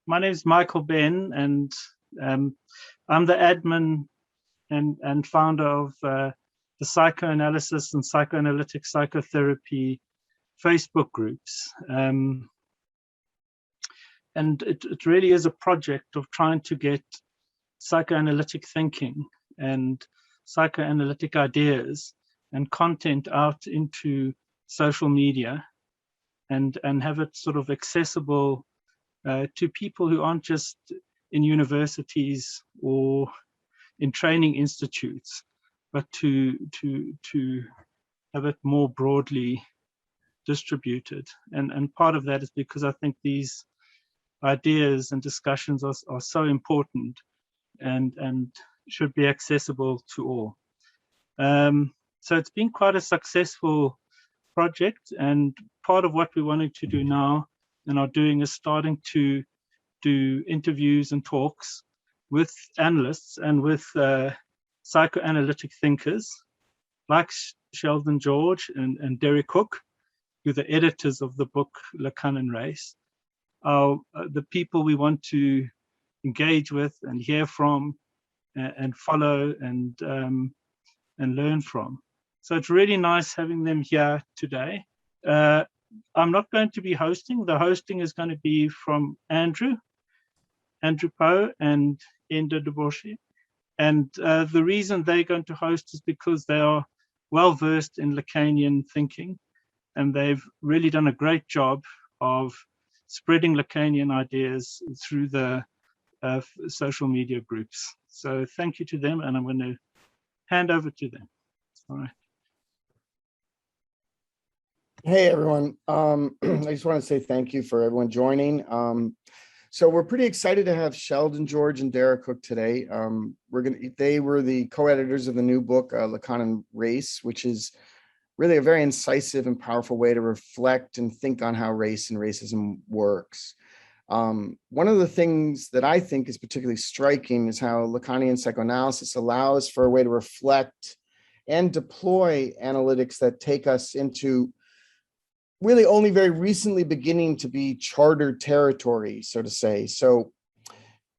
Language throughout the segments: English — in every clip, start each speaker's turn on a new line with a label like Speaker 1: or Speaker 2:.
Speaker 1: My name is Michael Ben, and I'm the admin and founder of the psychoanalysis and psychoanalytic psychotherapy Facebook groups. And it really is a project of trying to get psychoanalytic thinking and psychoanalytic ideas and content out into social media and have it sort of accessible to people who aren't just in universities or in training institutes, but to have it more broadly distributed. And part of that is because I think these ideas and discussions are so important and should be accessible to all. So it's been quite a successful project, and part of what we're wanting to do now and are doing is starting to do interviews and talks with analysts and with psychoanalytic thinkers like Sheldon George and Derek Cook, who are the editors of the book Lacan and Race, are the people we want to engage with and hear from and follow and learn from. So it's really nice having them here today. I'm not going to be hosting. The hosting is going to be from Andrew Poe and Enda Deburca. And the reason they're going to host is because they are well versed in Lacanian thinking, and they've really done a great job of spreading Lacanian ideas through the social media groups. So thank you to them, and I'm going to hand over to them. All right.
Speaker 2: Hey, everyone. I just want to say thank you for everyone joining. So we're pretty excited to have Sheldon George and Derek Cook today. They were the co-editors of the new book, Lacan and Race, which is really a very incisive and powerful way to reflect and think on how race and racism works. One of the things that I think is particularly striking is how Lacanian psychoanalysis allows for a way to reflect and deploy analytics that take us into really only very recently beginning to be chartered territory, so to say. So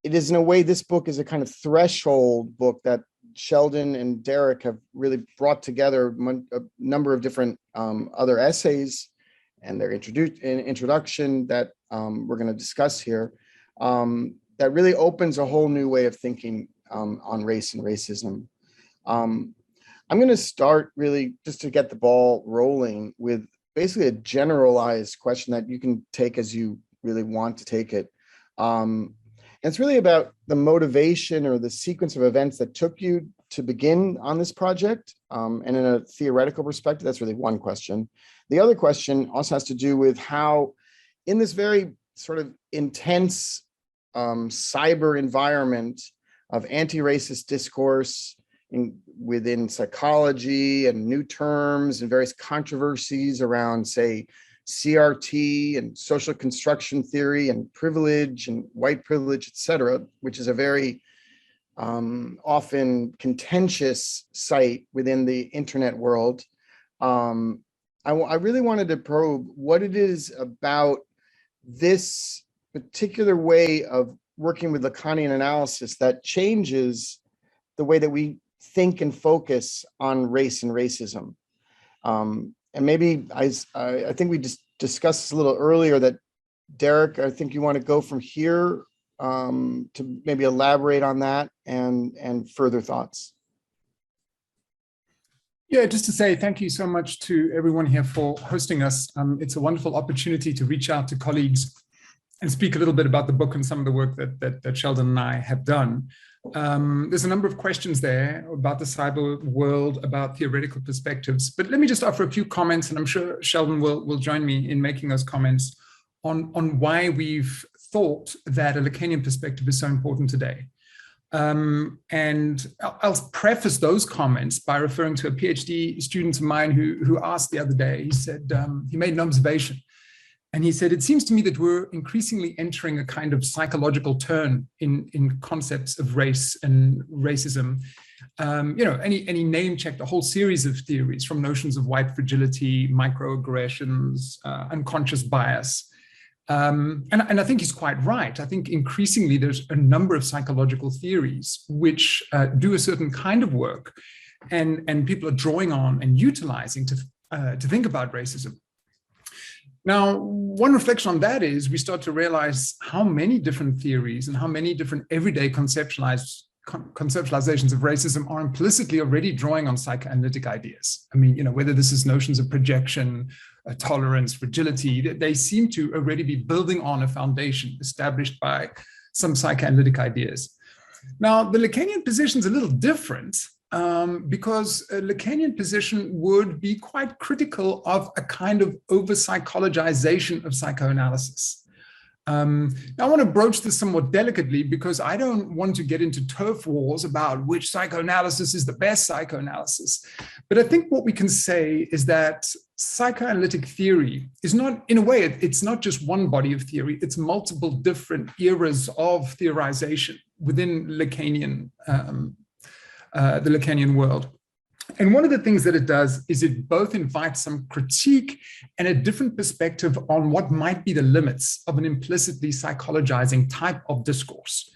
Speaker 2: it is, in a way, this book is a kind of threshold book that Sheldon and Derek have really brought together a number of different other essays and their introduction that we're going to discuss here, that really opens a whole new way of thinking on race and racism. I'm going to start really just to get the ball rolling with basically a generalized question that you can take as you really want to take it. And it's really about the motivation or the sequence of events that took you to begin on this project. And in a theoretical perspective, that's really one question. The other question also has to do with how, in this very sort of intense cyber environment of anti-racist discourse within psychology and new terms and various controversies around, say, CRT and social construction theory and privilege and white privilege, et cetera, which is a very often contentious site within the internet world. I really wanted to probe what it is about this particular way of working with Lacanian analysis that changes the way that we think and focus on race and racism. And maybe I think we just discussed this a little earlier that, Derek, I think you want to go from here to maybe elaborate on that and further thoughts.
Speaker 3: Yeah, just to say thank you so much to everyone here for hosting us. It's a wonderful opportunity to reach out to colleagues and speak a little bit about the book and some of the work that Sheldon and I have done. There's a number of questions there about the cyber world, about theoretical perspectives, but let me just offer a few comments, and I'm sure Sheldon will join me in making those comments on why we've thought that a Lacanian perspective is so important today. And I'll preface those comments by referring to a PhD student of mine who asked the other day. He said, he made an observation. And he said, it seems to me that we're increasingly entering a kind of psychological turn in concepts of race and racism. Any name checked a whole series of theories, from notions of white fragility, microaggressions, unconscious bias. And I think he's quite right. I think increasingly there's a number of psychological theories which do a certain kind of work, and people are drawing on and utilizing to think about racism. Now, one reflection on that is we start to realize how many different theories and how many different everyday conceptualizations of racism are implicitly already drawing on psychoanalytic ideas. I mean, whether this is notions of projection, tolerance, fragility, they seem to already be building on a foundation established by some psychoanalytic ideas. Now, the Lacanian position is a little different, because a Lacanian position would be quite critical of a kind of over-psychologization of psychoanalysis. Now, I want to broach this somewhat delicately because I don't want to get into turf wars about which psychoanalysis is the best psychoanalysis. But I think what we can say is that psychoanalytic theory is not, in a way, it's not just one body of theory, it's multiple different eras of theorization within Lacanian the Lacanian world. And one of the things that it does is it both invites some critique and a different perspective on what might be the limits of an implicitly psychologizing type of discourse.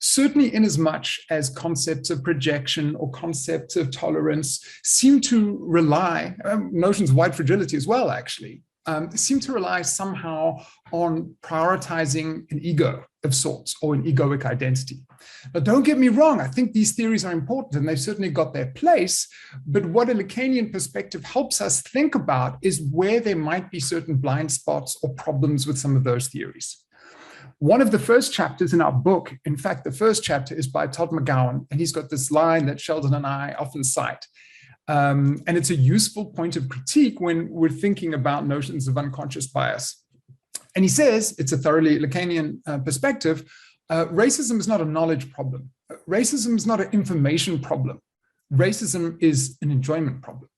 Speaker 3: Certainly in as much as concepts of projection or concepts of tolerance seem to rely, notions of white fragility as well, actually, seem to rely somehow on prioritizing an ego of sorts or an egoic identity. Now, don't get me wrong, I think these theories are important and they've certainly got their place, but what a Lacanian perspective helps us think about is where there might be certain blind spots or problems with some of those theories. One of the first chapters in our book, in fact, the first chapter is by Todd McGowan, and he's got this line that Sheldon and I often cite. And it's a useful point of critique when we're thinking about notions of unconscious bias. And he says, it's a thoroughly Lacanian perspective, racism is not a knowledge problem. Racism is not an information problem. Racism is an enjoyment problem.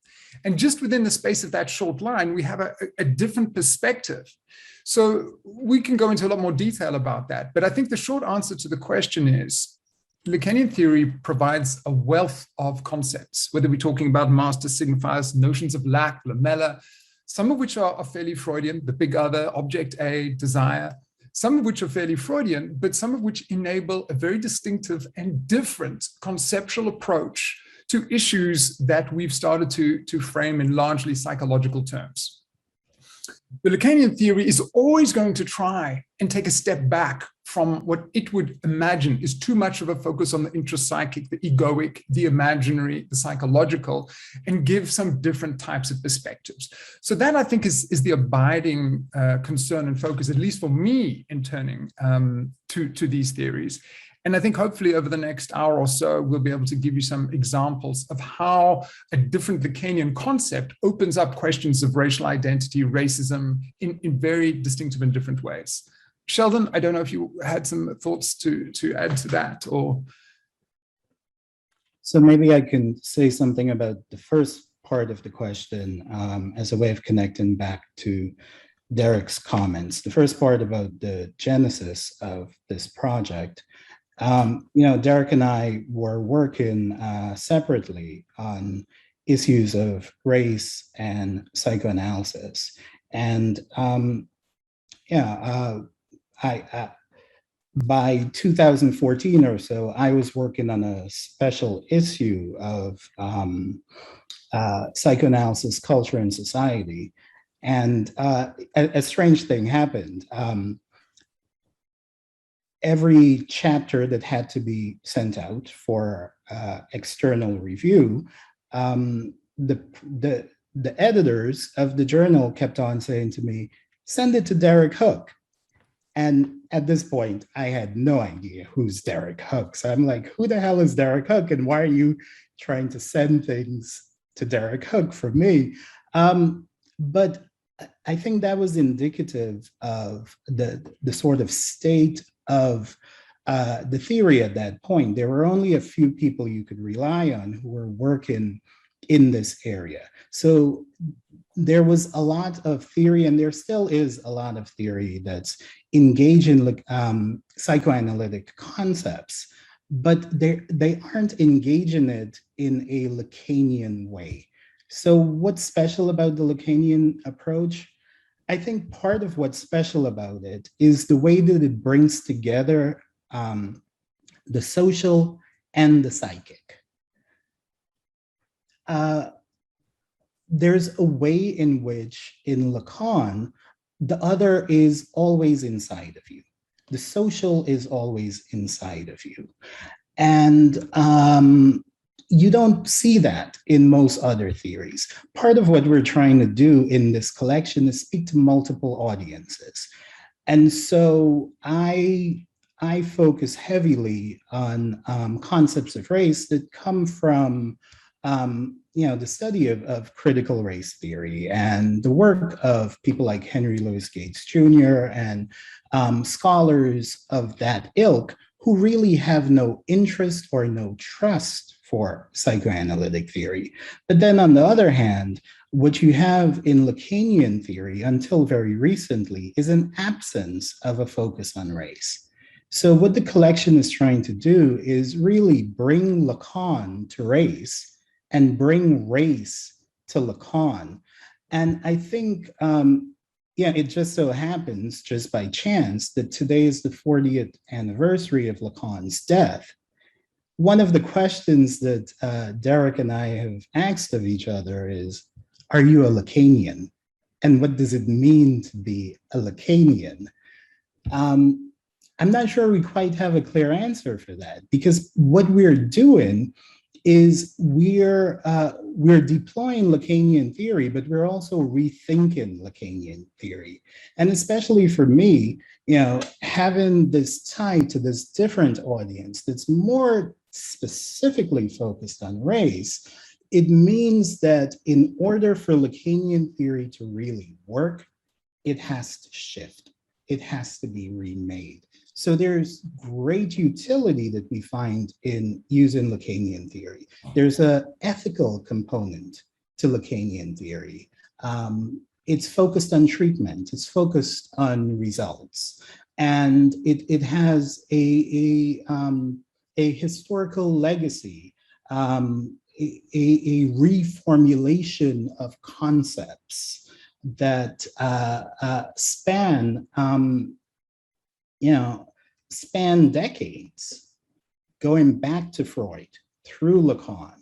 Speaker 3: And just within the space of that short line, we have a different perspective. So we can go into a lot more detail about that. But I think the short answer to the question is, Lacanian theory provides a wealth of concepts, whether we're talking about master signifiers, notions of lack, lamella, some of which are fairly Freudian, the big other, object A, desire, some of which are fairly Freudian, but some of which enable a very distinctive and different conceptual approach to issues that we've started to frame in largely psychological terms. The Lacanian theory is always going to try and take a step back from what it would imagine is too much of a focus on the intrapsychic, the egoic, the imaginary, the psychological, and give some different types of perspectives. So that, I think, is the abiding concern and focus, at least for me, in turning to these theories. And I think hopefully over the next hour or so, we'll be able to give you some examples of how a different Lacanian concept opens up questions of racial identity, racism in very distinctive and different ways. Sheldon, I don't know if you had some thoughts to add to that or.
Speaker 4: So maybe I can say something about the first part of the question as a way of connecting back to Derek's comments. The first part about the genesis of this project. Derek and I were working separately on issues of race and psychoanalysis. And by 2014 or so, I was working on a special issue of psychoanalysis, culture, and society. And a strange thing happened. Every chapter that had to be sent out for external review, the editors of the journal kept on saying to me, send it to Derek Hook. And at this point, I had no idea who's Derek Hook. So I'm like, who the hell is Derek Hook? And why are you trying to send things to Derek Hook for me? But I think that was indicative of the sort of state of the theory at that point. There were only a few people you could rely on who were working in this area. So there was a lot of theory, and there still is a lot of theory that's engaging psychoanalytic concepts, but they aren't engaging it in a Lacanian way. So what's special about the Lacanian approach? I think part of what's special about it is the way that it brings together the social and the psychic. There's a way in which in Lacan, the other is always inside of you. The social is always inside of you. And you don't see that in most other theories. Part of what we're trying to do in this collection is speak to multiple audiences. And so I focus heavily on concepts of race that come from the study of critical race theory and the work of people like Henry Louis Gates Jr. and scholars of that ilk who really have no interest or no trust for psychoanalytic theory. But then on the other hand, what you have in Lacanian theory until very recently is an absence of a focus on race. So what the collection is trying to do is really bring Lacan to race and bring race to Lacan. And I think, it just so happens, just by chance, that today is the 40th anniversary of Lacan's death. One of the questions that Derek and I have asked of each other is, are you a Lacanian? And what does it mean to be a Lacanian? I'm not sure we quite have a clear answer for that, because what we're doing is we're deploying Lacanian theory, but we're also rethinking Lacanian theory. And especially for me, having this tie to this different audience that's more specifically focused on race, it means that in order for Lacanian theory to really work, it has to shift. It has to be remade. So there's great utility that we find in using Lacanian theory. There's an ethical component to Lacanian theory. It's focused on treatment. It's focused on results. And it has a historical legacy, a reformulation of concepts that span decades, going back to Freud, through Lacan.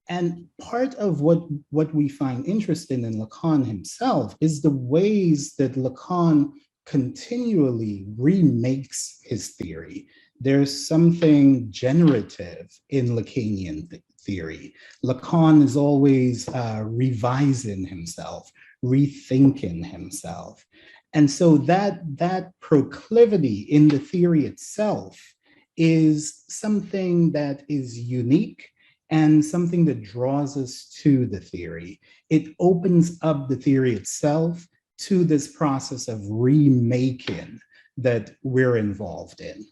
Speaker 4: And part of what we find interesting in Lacan himself is the ways that Lacan continually remakes his theory. There's something generative in Lacanian theory. Lacan is always revising himself, rethinking himself. And so that proclivity in the theory itself is something that is unique and something that draws us to the theory. It opens up the theory itself to this process of remaking that we're involved in.